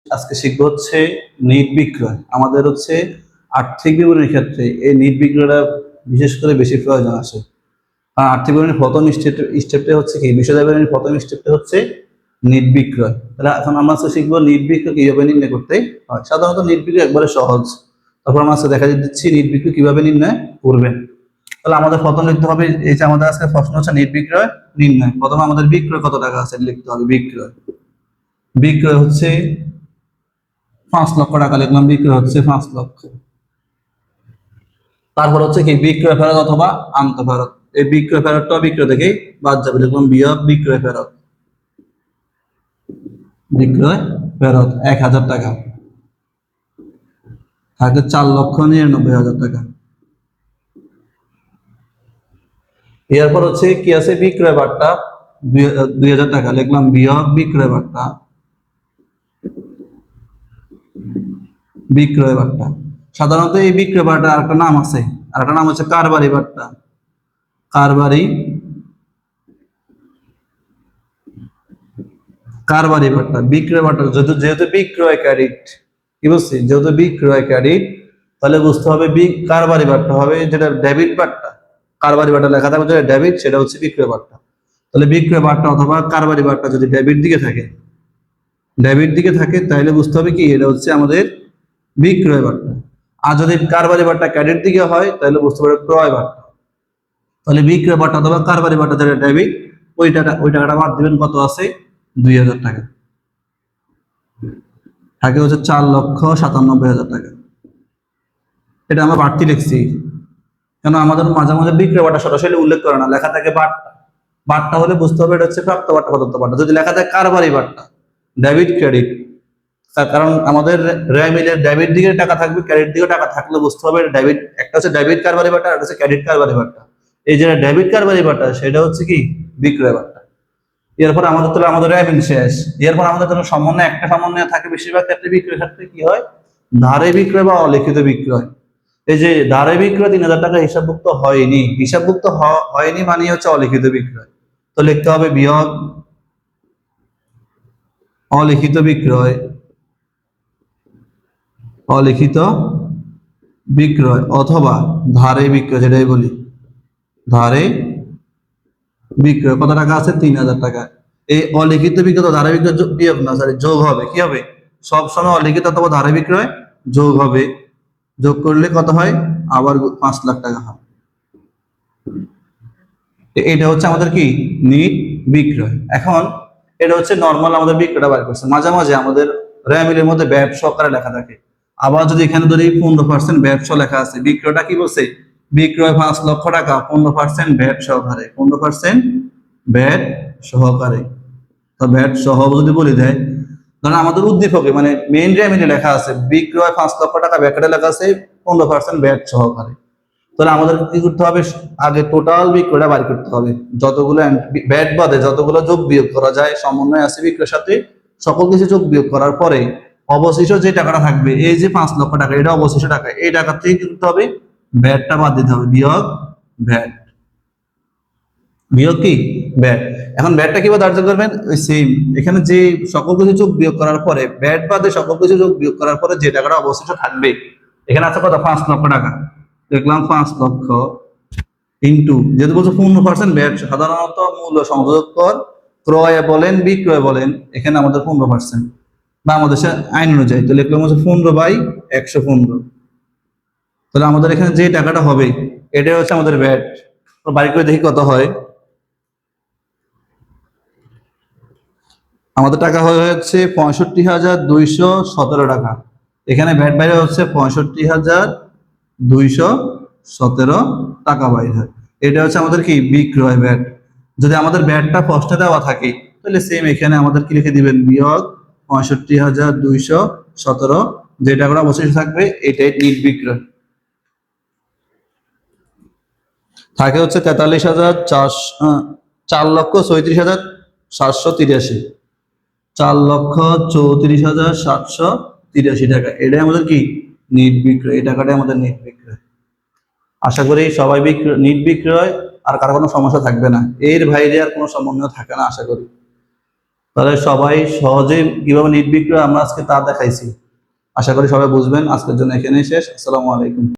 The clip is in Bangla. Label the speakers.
Speaker 1: আজকে শিখবো হচ্ছে নিট বিক্রয়। আমাদের হচ্ছে আর্থিক বিবরণীর ক্ষেত্রে এই নিট বিক্রয়টা বিশেষ করে বেশি প্রয়োজন আসে। কারণ আর্থিক বিবরণীর প্রথম স্টেপটা হচ্ছে কি, বিষয় বিবরণীর প্রথম স্টেপটা হচ্ছে নিট বিক্রয়। তাহলে এখন আমরা আজকে শিখবো নিট বিক্রয় কিভাবে নির্ণয় করতে হয়। সাধারণত নিট বিক্রয় একবারে সহজ, তারপর আমরা আজকে দেখা দিচ্ছি নিট বিক্রয় কিভাবে নির্ণয় করবেন। তাহলে আমাদের প্রথম লিখতে হবে, এই যে আমাদের আজকে প্রশ্ন হচ্ছে নিট বিক্রয় নির্ণয়। প্রথমে আমাদের বিক্রয় কত টাকা আছে লিখতে হবে। বিক্রয় বিক্রয় হচ্ছে 5 লক্ষ টাকা, লিখলাম বিক্রয় হচ্ছে 5 লক্ষ। তারপর হচ্ছে কি বিক্রয় ফেরত অথবা আন্ত ফেরত। এই বিক্রয় ফেরতটা বিক্রয় থেকে বাদ যাবে, লিখলাম বিয়োগ বিক্রয় ফেরত। বিক্রয় ফেরত 1000 টাকা, থাকে 4,99,000 টাকা। এরপর হচ্ছে কি আছে, বিক্রয় বার্তা 2000 টাকা, লিখলাম বিয়োগ বিক্রয় বার্তা। বিক্রয় বার্তা সাধারণত এই বিক্রয় বার্তার আরেকটা নাম আছে, আরেকটা নাম হচ্ছে কারবারি বার্তা। কারবারি কারবারি বার্তা। বিক্রয় বার্তা যেহেতু বিক্রয় ক্রেডিট, কি বলছি, যেহেতু বিক্রয় ক্রেডিট, তাহলে বুঝতে হবে কারবারি বার্তা হবে যেটা ডেবিট বার্তা। কারবারি বার্তা লেখা থাকবে যেটা ডেবিট, সেটা হচ্ছে বিক্রয় বার্তা। তাহলে বিক্রয় বার্তা অথবা কারবারি বার্তা যদি ডেবিট দিকে থাকে তাহলে বুঝতে হবে কি এটা হচ্ছে আমাদের বিক্রয় বার্তা। আর যদি কারবারি বার্তা ক্রেডিট দিকে হয় তাহলে বুঝতে পারবে ক্রয় বার্তা। তাহলে বিক্রয় বার্তা অথবা কারবারি বার্তা যেটা ডেবিট, ওই টাকাটা বাদ দিবেন, কত আছে 2000 টাকা, থাকে হচ্ছে 4,97,000 টাকা। এটা আমরা বাড়তি লিখছি, কেন আমাদের মাঝে মাঝে বিক্রয় বার্তা সরাসরি উল্লেখ করে না, লেখা থাকে বার্তা। বার্তা হলে বুঝতে হবে এটা হচ্ছে প্রাপ্ত বার্তা প্রদত্ত বার্তা। যদি লেখা থাকে কারবারি বার্তা ডেবিট ক্রেডিট, কারণ আমাদের রেমিলের ডেবিট দিকে টাকা থাকবে, ক্রেডিট দিকে টাকা থাকলে বুঝতে হবে ডেবিট। একটা হচ্ছে ডেবিট কারবারি বার্তা, একটা হচ্ছে ক্রেডিট কারবারি বার্তা। এই যে ডেবিট কারবারি বার্তা সেটা হচ্ছে কি বিক্রয় বার্তা। এরপর আমাদের রেমিল শেষ। এরপর আমাদের জন্য সমন্বয়, একটা সমন্বয় থাকে বেশিরভাগ ক্ষেত্রে। বিক্রয় ক্ষেত্রে কি হয়, ধারে বিক্রয় বা অলিখিত বিক্রয়। এই যে ধারে বিক্রয় 3000 টাকা হিসাবভুক্ত হয়নি, হয়নি মানে হচ্ছে অলিখিত বিক্রয়। তো লিখতে হবে বিয়োগ অলিখিত বিক্রয়। অলিখিত বিক্রয় অথবা ধারে বিক্রয়, যেটাই বলি ধারে বিক্রয় কত টাকা আছে 3000 টাকা। এই অলিখিত বিক্রয় ধারে বিক্রয় বিয়োগ না, সরি যোগ হবে। কি হবে, সবসময় অলিখিত অথবা ধারে বিক্রয় যোগ হবে। যোগ করলে কত হয়, আবার 5 লাখ টাকা হয়। এটা হচ্ছে আমাদের কি নিট বিক্রয়। এখন এটা হচ্ছে নর্মাল আমাদের বিক্রয়টা বার করছে। মাঝে মাঝে আমাদের রেমিলের মধ্যে ব্যাট সহকারে লেখা থাকে। আবার যদি এখানে ধরি 15% ব্যাট সহ লেখা আছে, বিক্রয়টা কি বলছে, বিক্রয় 5 লক্ষ টাকা 15% ব্যাট সহকারে, 15% ব্যাট সহকারে। তো ব্যাট সহ যদি বলে দেয়, ধরেন আমাদের উদ্দীপকে মানে মেইন রেমিলে লেখা আছে বিক্রয় 5 লক্ষ টাকা, ব্যাকেটে লেখা আছে 15% ব্যাট সহকারে। তাহলে আমাদের কি করতে হবে, আগে টোটাল বিক্রয়টা বাড়ি করতে হবে। যতগুলো ব্যাট বাদে যতগুলো যোগ বিয়োগ করা যায় সমন্বয় আছে বিক্রয়ের সাথে, সকল কিছু যোগ বিয়োগ করার পরে অবশিষ্ট যে টাকাটা থাকবে, এই যে 5 লক্ষ টাকা, এটা অবশিষ্ট টাকা, এই টাকা থেকে কি করতে হবে, ব্যাটটা বাদ দিতে হবে, বিয়োগ ভ্যাট। বিয়োগ কি ব্যাট। এখন ব্যাটটা কিভাবে ধার্য করবেন, ওই সেম এখানে যে সকল কিছু যোগ বিয়োগ করার পরে, ব্যাট বাদে সকল কিছু যোগ বিয়োগ করার পরে যে টাকাটা অবশিষ্ট থাকবে, এখানে আছে কত 5 লক্ষ টাকা, দেখলাম 5 লক্ষ ইন্টু, যেহেতু বলছে 15% ব্যাট, সাধারণত মূল্য সংযোজক কর ক্রয় বলেন বিক্রয় বলেন, এখানে আমাদের 15% বাংলাদেশের আইন অনুযায়ী। তো লিখলাম হচ্ছে 15/115। তাহলে আমাদের এখানে যে টাকাটা হবে এটাই হচ্ছে আমাদের ব্যাট। বাড়ি করে দেখি কত হয়। আমাদের টাকা হচ্ছে 65,217 টাকা। এখানে ব্যাট বাইরে হচ্ছে 65,217 টাকা বাইরে হয়। এটা হচ্ছে আমাদের কি বিক্রয় ব্যাট। যদি আমাদের ব্যাটটা প্রশ্নে দেওয়া থাকে তাহলে সেম এখানে আমাদের কি লিখে দিবেন, বিয়োগ 65,217, যে টাকাটা অবশিষ্ট থাকবে এটাই নিট বিক্রয়। থাকে হচ্ছে 4,34,783, 4,34,783 টাকা। এটাই আমাদের কি নিট বিক্রয়। এই টাকাটাই আমাদের নিট বিক্রয়। আশা করি সবাই নিট বিক্রয় আর কারো কোনো সমস্যা থাকবে না, এর বাইরে আর কোনো সমন্বয় থাকে না আশা করি। তাহলে সবাই সহজেই কিভাবে নিট বিক্রয় আমরা আজকে তা দেখাইছি। আশা করি সবাই বুঝবেন। আজকের জন্য এখানেই শেষ। আসসালামু আলাইকুম।